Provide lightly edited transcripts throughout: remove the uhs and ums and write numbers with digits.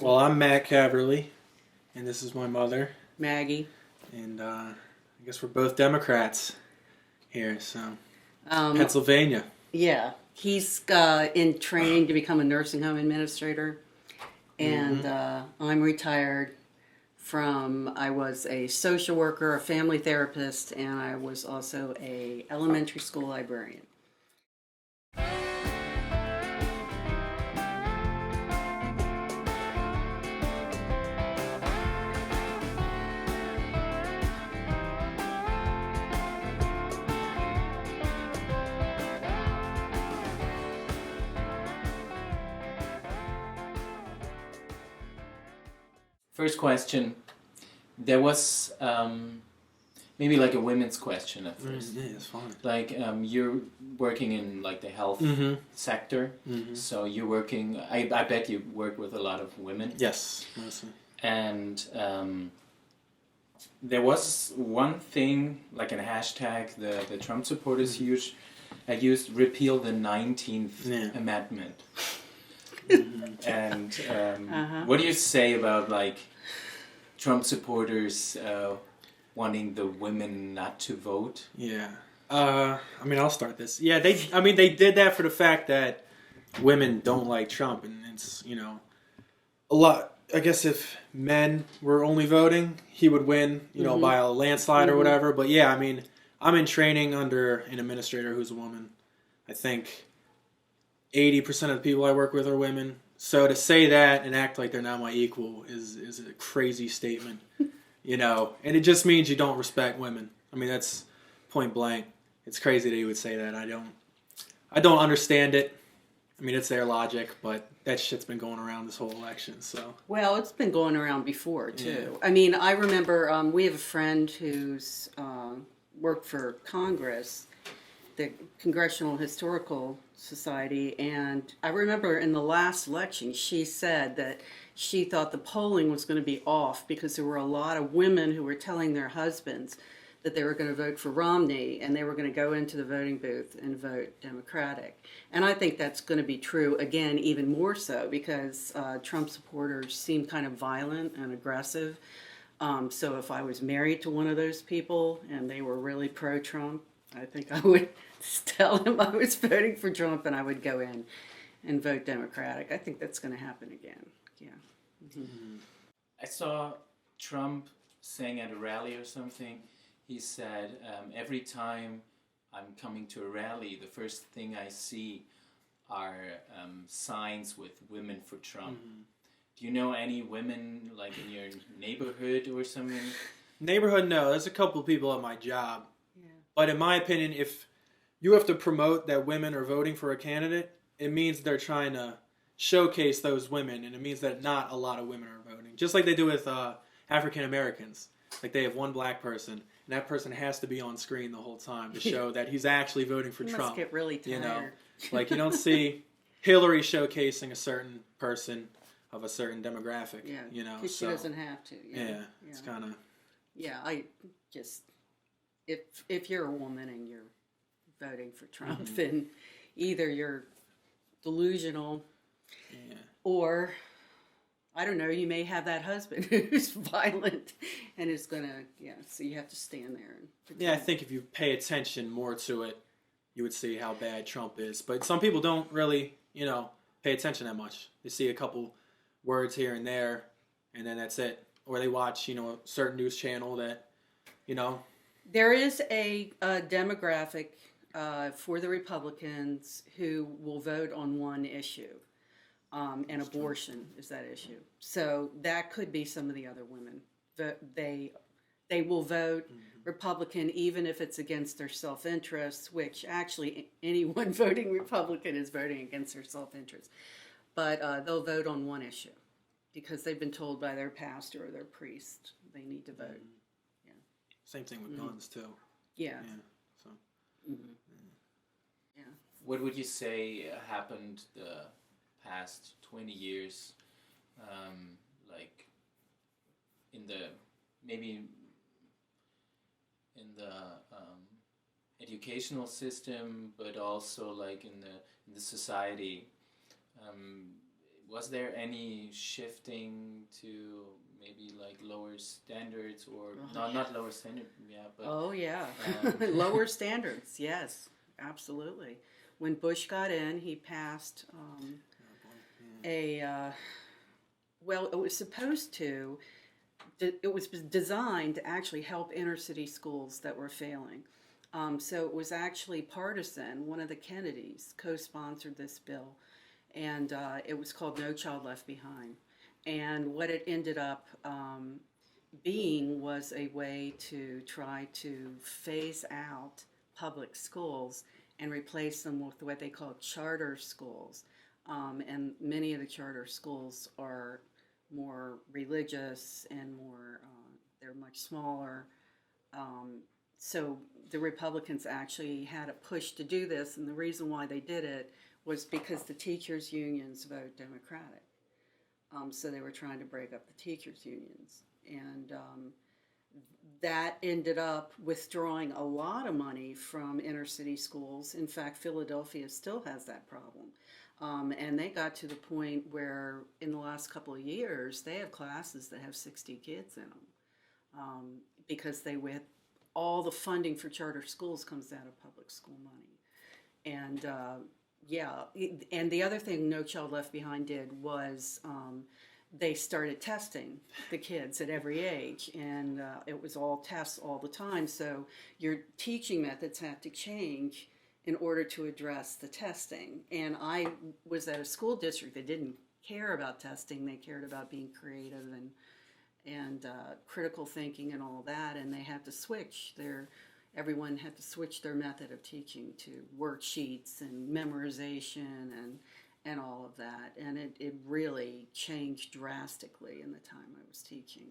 Well, I'm Matt Caverly, and this is my mother, Maggie. and I guess we're both Democrats here, so Um, Pennsylvania. yeah, he's in training to become a nursing home administrator, and I'm retired from. I was a social worker, a family therapist, and I was also a elementary school librarian. First question. There was maybe like a women's question at first. Yeah, it's fine. Like you're working in like the health sector, so you're working. I bet you work with a lot of women. Yes, mostly. And there was one thing, like a hashtag, the Trump supporters used repeal the 19th Amendment. And what do you say about like Trump supporters wanting the women not to vote? Yeah. I mean, I'll start this. Yeah, they did that for the fact that women don't like Trump, and it's, a lot. I guess if men were only voting, he would win, by a landslide or whatever. But yeah, I mean, I'm in training under an administrator who's a woman. I think 80% of the people I work with are women. So to say that and act like they're not my equal is a crazy statement, and it just means you don't respect women. I mean, that's point blank. It's crazy that he would say that. I don't understand it. I mean, it's their logic, but that shit's been going around this whole election. So Well, it's been going around before too. Yeah. I mean, I remember we have a friend who's worked for Congress, the Congressional Historical Society, and I remember in the last election she said that she thought the polling was going to be off because there were a lot of women who were telling their husbands that they were going to vote for Romney and they were going to go into the voting booth and vote Democratic. And I think that's going to be true again, even more so, because Trump supporters seem kind of violent and aggressive. So if I was married to one of those people and they were really pro-Trump, I think I would tell him I was voting for Trump and I would go in and vote Democratic. I think that's going to happen again. Yeah. Mm-hmm. I saw Trump saying at a rally or something, he said, every time I'm coming to a rally, the first thing I see are signs with women for Trump. Do you know any women like in your neighborhood or something? Neighborhood, no. There's a couple of people at my job. But in my opinion, if you have to promote that women are voting for a candidate, it means they're trying to showcase those women, and it means that not a lot of women are voting. Just like they do with African Americans. Like they have one black person, and that person has to be on screen the whole time to show that he's actually voting for He Trump. must get really tired. Like you don't see Hillary showcasing a certain person of a certain demographic. Yeah, because she doesn't have to. Yeah, it's kind of. Yeah, I just. If you're a woman and you're voting for Trump, then either you're delusional or, I don't know, you may have that husband who's violent and is going to, so you have to stand there. And pretend. Yeah, I think if you pay attention more to it, you would see how bad Trump is. But some people don't really, pay attention that much. They see a couple words here and there, and then that's it. Or they watch, a certain news channel that, There is a demographic for the Republicans who will vote on one issue, and abortion is that issue. So that could be some of the other women. They will vote Republican even if it's against their self-interest, which actually anyone voting Republican is voting against their self-interest. But they'll vote on one issue because they've been told by their pastor or their priest they need to vote. Same thing with guns too. Yeah. So. Yeah. What would you say happened the past 20 years, like in the educational system, but also like in the society? was there any shifting to maybe like lower standards or not lower standard, yeah, but Oh, yeah. um, Lower standards, yes, absolutely. When Bush got in, he passed well, it was supposed to, it was designed to actually help inner city schools that were failing. So it was actually partisan. One of the Kennedys co-sponsored this bill, and it was called No Child Left Behind. And what it ended up being was a way to try to phase out public schools and replace them with what they call charter schools. And many of the charter schools are more religious and more, they're much smaller. So the Republicans actually had a push to do this, and the reason why they did it was because the teachers' unions vote Democratic. So they were trying to break up the teachers' unions. And that ended up withdrawing a lot of money from inner city schools. In fact, Philadelphia still has that problem. And they got to the point where in the last couple of years, they have classes that have 60 kids in them because all the funding for charter schools comes out of public school money. And yeah, and the other thing No Child Left Behind did was they started testing the kids at every age, and it was all tests all the time. So your teaching methods had to change in order to address the testing. And I was at a school district that didn't care about testing. They cared about being creative and critical thinking and all that, and they had to switch everyone had to switch their method of teaching to worksheets and memorization and all of that. And it really changed drastically in the time I was teaching.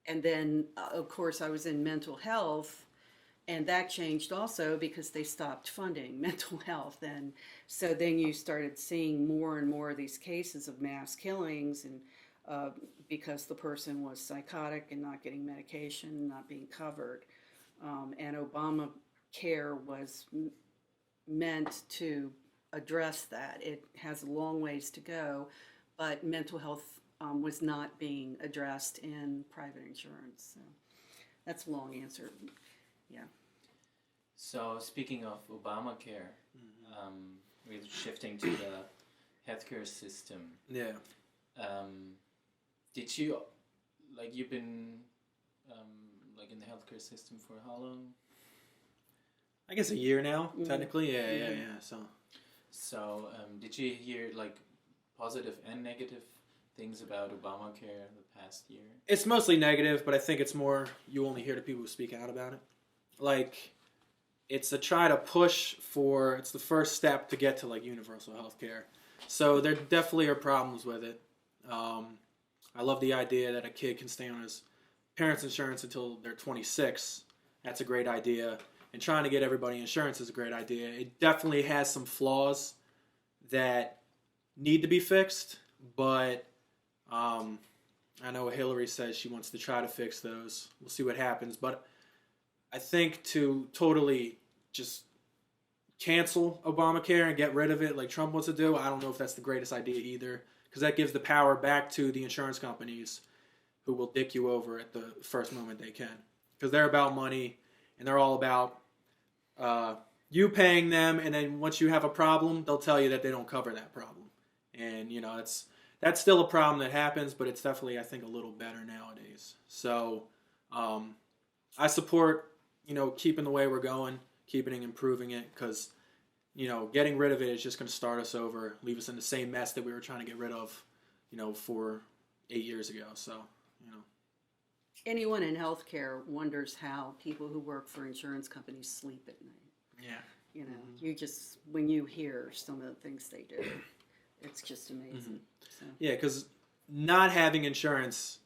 And then, of course, I was in mental health, and that changed also because they stopped funding mental health. And so then you started seeing more and more of these cases of mass killings, and because the person was psychotic and not getting medication, not being covered. And Obamacare was meant to address that. It has a long ways to go, but mental health was not being addressed in private insurance. So that's a long answer. Yeah. So speaking of Obamacare, we're shifting to the healthcare system. Yeah. Did you, you've been in the healthcare system for how long? I guess a year now, technically. Yeah. So did you hear positive and negative things about Obamacare the past year? It's mostly negative, but I think it's more you only hear the people who speak out about it. It's a try to push for, it's the first step to get to universal health care. So there definitely are problems with it. I love the idea that a kid can stay on his parents' insurance until they're 26. That's a great idea. And trying to get everybody insurance is a great idea. It definitely has some flaws that need to be fixed, but I know Hillary says she wants to try to fix those. We'll see what happens. But I think to totally just cancel Obamacare and get rid of it like Trump wants to do, I don't know if that's the greatest idea either, because that gives the power back to the insurance companies who will dick you over at the first moment they can. Because they're about money, and they're all about you paying them, and then once you have a problem, they'll tell you that they don't cover that problem. And, that's still a problem that happens, but it's definitely, I think, a little better nowadays. So I support, keeping the way we're going, keeping and improving it, because, getting rid of it is just going to start us over, leave us in the same mess that we were trying to get rid of, 8 years ago. So, Anyone in healthcare wonders how people who work for insurance companies sleep at night. Yeah. You just, when you hear some of the things they do, it's just amazing. So. Yeah, because not having insurance,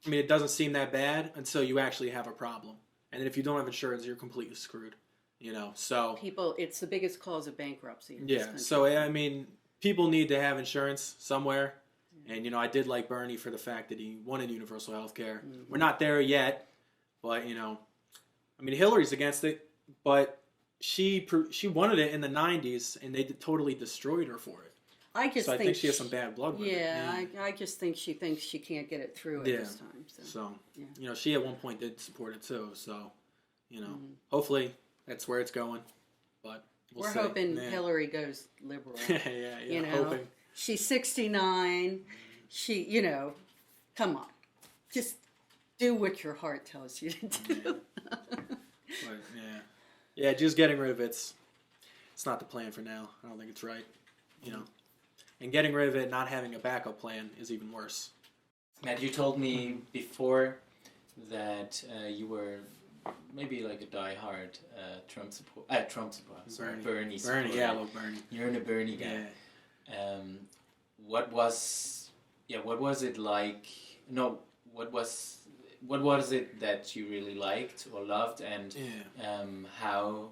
it doesn't seem that bad until you actually have a problem. And then if you don't have insurance, you're completely screwed. So people, it's the biggest cause of bankruptcy in this country. So people need to have insurance somewhere. And I did like Bernie for the fact that he wanted universal health care. We're not there yet, but Hillary's against it, but she wanted it in the 90s, and they totally destroyed her for it. I just So I think think she has some bad blood with it. Yeah, I just think she thinks she can't get it through at this time. So, yeah. you know, she at one point did support it too. So, you know, hopefully that's where it's going. But we're hoping Hillary goes liberal. yeah, you know, hoping. She's 69. She, you know, come on, just do what your heart tells you to do. But, yeah, just getting rid of it's not the plan for now. I don't think it's right. You know, and getting rid of it, not having a backup plan, is even worse. Matt, you told me before that you were maybe like a diehard Trump supporter. Bernie supporter. Bernie, yeah, I love Bernie. You're a Bernie guy. Yeah. What was it like? No, what was it that you really liked or loved, and how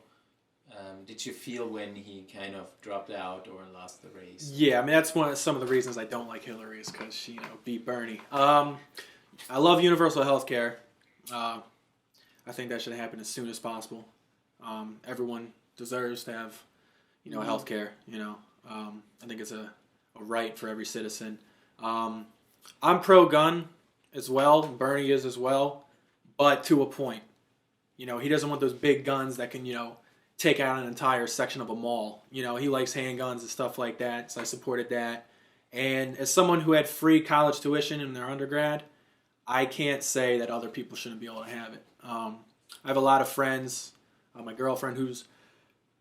did you feel when he kind of dropped out or lost the race? Yeah, I mean that's some of the reasons I don't like Hillary is because she beat Bernie. I love universal health care. I think that should happen as soon as possible. Everyone deserves to have health care. I think it's a right for every citizen. I'm pro-gun as well. Bernie is as well, but to a point. He doesn't want those big guns that can take out an entire section of a mall. He likes handguns and stuff like that, so I supported that. And as someone who had free college tuition in their undergrad, I can't say that other people shouldn't be able to have it. I have a lot of friends, my girlfriend who's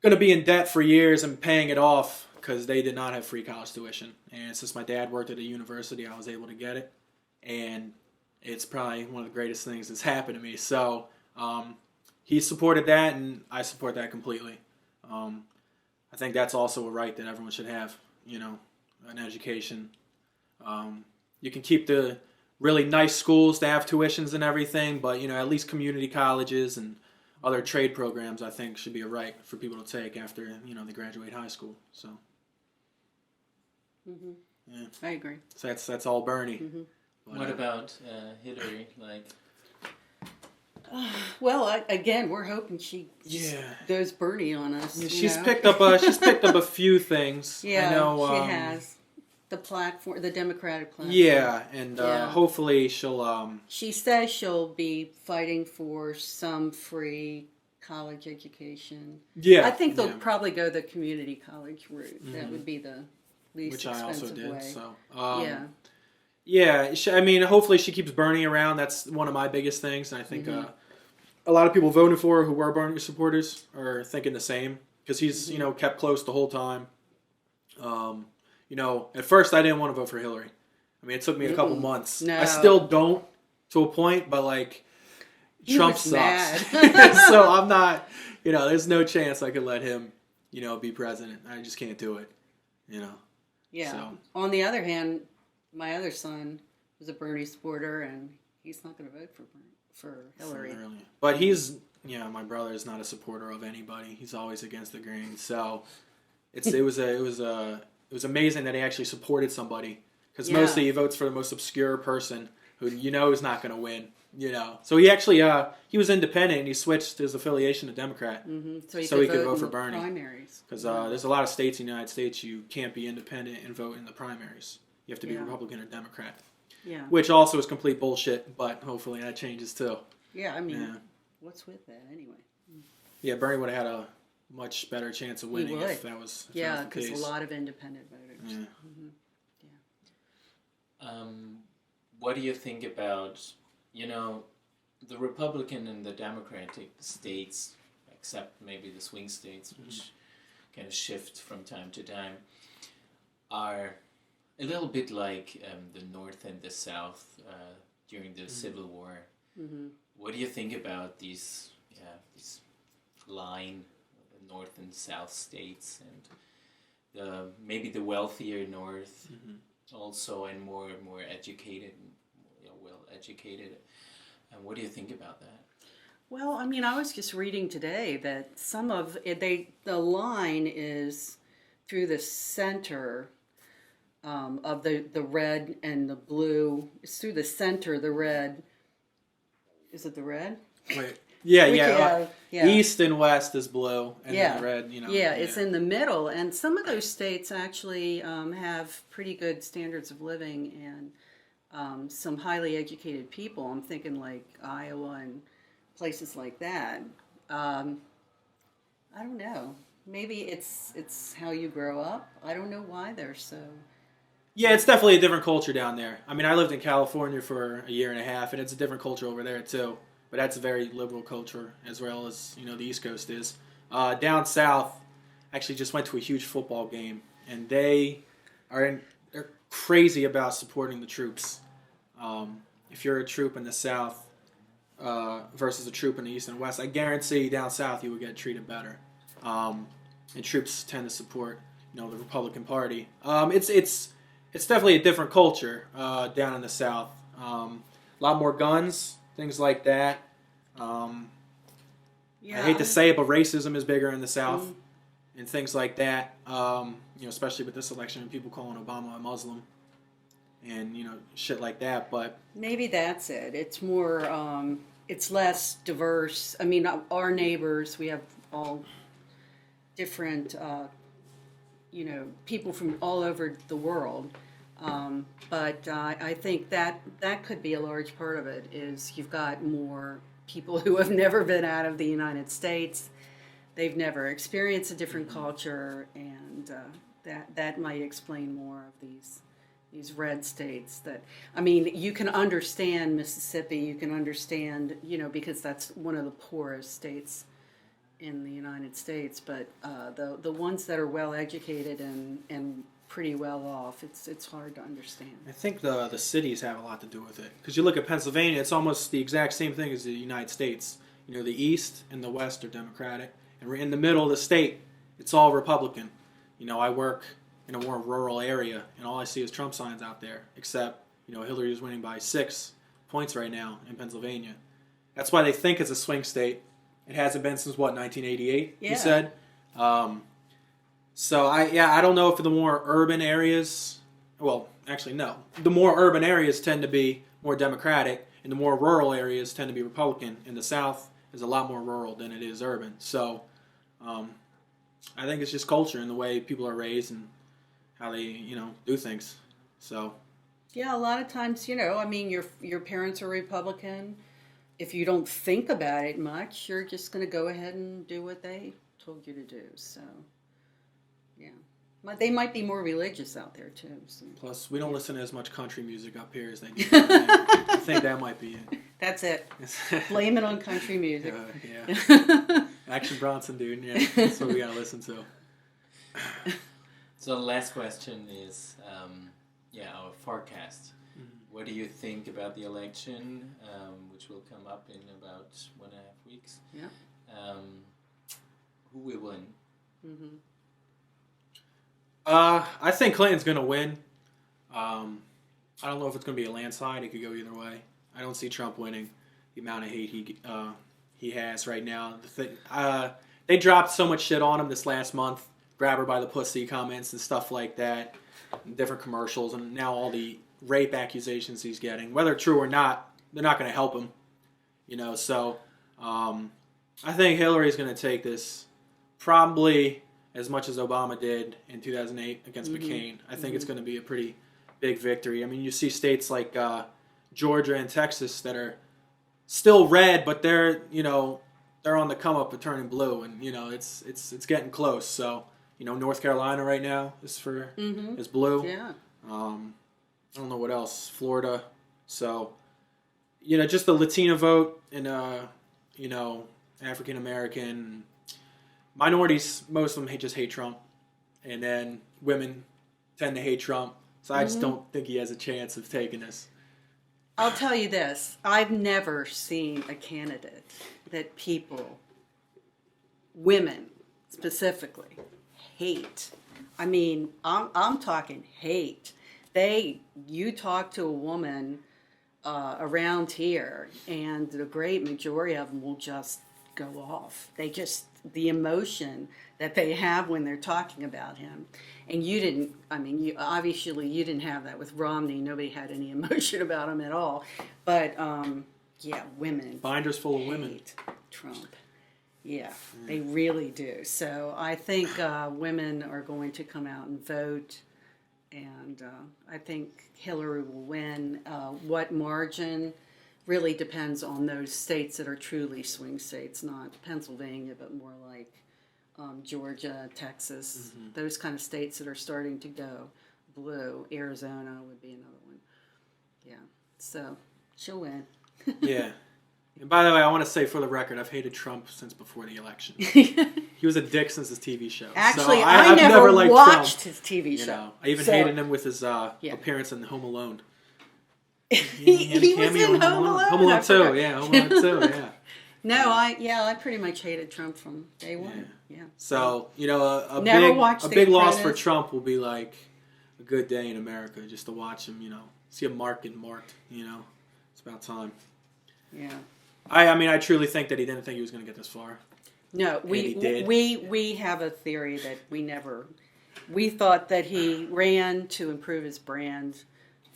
going to be in debt for years and paying it off because they did not have free college tuition. And since my dad worked at a university, I was able to get it. And it's probably one of the greatest things that's happened to me. So he supported that, and I support that completely. I think that's also a right that everyone should have, an education. You can keep the really nice schools to have tuitions and everything, but, at least community colleges and other trade programs, I think, should be a right for people to take after, they graduate high school. So, yeah. I agree. So that's all Bernie. Mm-hmm. But, what about Hillary? Like, well, again, we're hoping she goes Bernie on us. Yeah, she's picked up a few things. Yeah, I know, she has the platform, the Democratic platform. Yeah, and hopefully she'll. She says she'll be fighting for some free college education. Yeah, I think they'll probably go the community college route. Mm-hmm. That would be the least expensive way. Which I also did. way. So yeah. I mean, hopefully she keeps Bernie around. That's one of my biggest things, and I think a lot of people voting for her who were Bernie supporters are thinking the same because he's kept close the whole time. At first I didn't want to vote for Hillary. I mean, it took me a couple months. No. I still don't to a point, but like Trump sucks. So I'm not. There's no chance I could let him, be president. I just can't do it. Yeah. So. On the other hand, my other son was a Bernie supporter, and he's not going to vote for Hillary. But he's, my brother is not a supporter of anybody. He's always against the grain. So it was amazing that he actually supported somebody because mostly he votes for the most obscure person who is not going to win. So he actually he was independent and he switched his affiliation to Democrat, so he could vote for Bernie. Primaries. Because there's a lot of states in the United States you can't be independent and vote in the primaries. You have to be Republican or Democrat. Yeah. Which also is complete bullshit, but hopefully that changes too. Yeah, I mean, what's with that anyway? Yeah, Bernie would have had a much better chance of winning if that was the case. Because a lot of independent voters. Yeah. What do you think about, the Republican and the Democratic states, except maybe the swing states, which kind of shift from time to time, are a little bit like the North and the South during the Civil War. Mm-hmm. What do you think about this line, North and South states, and maybe the wealthier North also, and more educated, well educated? And what do you think about that? Well, I mean, I was just reading today that some of it, the line is through the center of the red and the blue. It's through the center, the red. Is it the red? Wait. Yeah, Which, yeah. yeah. East and west is blue, and Yeah. then red, you know. Yeah, it's in the middle, and some of those states actually have pretty good standards of living and some highly educated people. I'm thinking like Iowa and places like that. I don't know. Maybe it's how you grow up. I don't know why they're so. Yeah, it's definitely a different culture down there. I mean, I lived in California for a year and a half, and it's a different culture over there too. But that's a very liberal culture, as well as the East Coast is. Down south, actually just went to a huge football game, and they're crazy about supporting the troops. If you're a troop in the South versus a troop in the East and West, I guarantee down South you would get treated better. And troops tend to support, the Republican Party. It's definitely a different culture down in the South. A lot more guns, things like that. Yeah, I hate to say it, but racism is bigger in the South and things like that. Especially with this election, and people calling Obama a Muslim and shit like that. But maybe that's it. It's more. It's less diverse. I mean, our neighbors. We have all different. People from all over the world. But I think that could be a large part of it. Is you've got more people who have never been out of the United States. They've never experienced a different culture, and that might explain more of these red states. That, I mean, you can understand Mississippi. You can understand, because that's one of the poorest states in the United States. But the ones that are well educated and pretty well off, it's hard to understand. I think the cities have a lot to do with it, because you look at Pennsylvania, it's almost the exact same thing as the United States. The East and the West are Democratic, and in the middle of the state, it's all Republican. I work in a more rural area, and all I see is Trump signs out there, except Hillary is winning by 6 points right now in Pennsylvania. That's why they think it's a swing state. It hasn't been since 1988. Yeah. You said. So I don't know if the more urban areas, well, actually no, the more urban areas tend to be more Democratic, and the more rural areas tend to be Republican. And the South is a lot more rural than it is urban. So I think it's just culture and the way people are raised and how they do things. So yeah, a lot of times, I mean, your parents are Republican. If you don't think about it much, you're just going to go ahead and do what they told you to do. So. Yeah, they might be more religious out there too. So. Plus, we don't listen to as much country music up here as they do. I think that might be it. That's it. Blame it on country music. Yeah. Action Bronson, dude. Yeah, that's what we gotta listen to. So the last question is, our forecast. Mm-hmm. What do you think about the election, which will come up in about 1.5 weeks? Yeah. Who will win? Mm-hmm. I think Clinton's going to win. I don't know if it's going to be a landslide. It could go either way. I don't see Trump winning. The amount of hate he has right now. They dropped so much shit on him this last month. Grab her by the pussy comments and stuff like that. And different commercials. And now all the rape accusations he's getting. Whether true or not, they're not going to help him. So I think Hillary's going to take this probably as much as Obama did in 2008 against McCain. I think it's going to be a pretty big victory. I mean, you see states like Georgia and Texas that are still red, but they're on the come up of turning blue, and it's getting close. So North Carolina right now is blue. Yeah. I don't know what else. Florida. So just the Latino vote and African American. Minorities, most of them just hate Trump, and then women tend to hate Trump. So I just don't think he has a chance of taking this. I'll tell you this: I've never seen a candidate that women specifically, hate. I mean, I'm talking hate. You talk to a woman around here, and the great majority of them will just go off. The emotion that they have when they're talking about him. And you didn't have that with Romney. Nobody had any emotion about him at all. But, women. Binders full of women. Trump. Yeah, they really do. So I think women are going to come out and vote, and I think Hillary will win. What margin really depends on those states that are truly swing states, not Pennsylvania, but more like Georgia, Texas, those kind of states that are starting to go blue. Arizona would be another one. Yeah, so she'll win. Yeah. And by the way, I want to say for the record, I've hated Trump since before the election. He was a dick since his TV show. Actually, so I I've never liked watched Trump, his TV show. You know. I even So- hated him with his appearance in Home Alone. He was cameo in Home Alone. Home Alone I 2, forgot. yeah. Home Alone 2, yeah. No, I pretty much hated Trump from day one. Yeah. So, you know, Never watched a The big loss for Apprentice. Trump will be like a good day in America, just to watch him, you know, see him marked, you know. It's about time. Yeah. I mean, I truly think that he didn't think he was going to get this far. No, he did. we have a theory that we thought that he ran to improve his brand,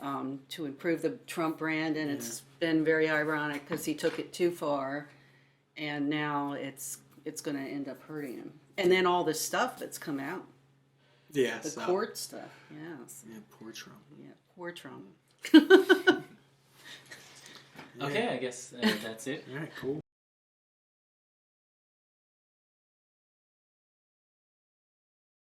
to improve the Trump brand, and it's been very ironic because he took it too far, and now it's going to end up hurting him. And then all this stuff that's come out, Yeah. the court stuff, yes, Yeah, poor Trump. yeah, poor Trump. Okay, I guess that's it. All right, cool.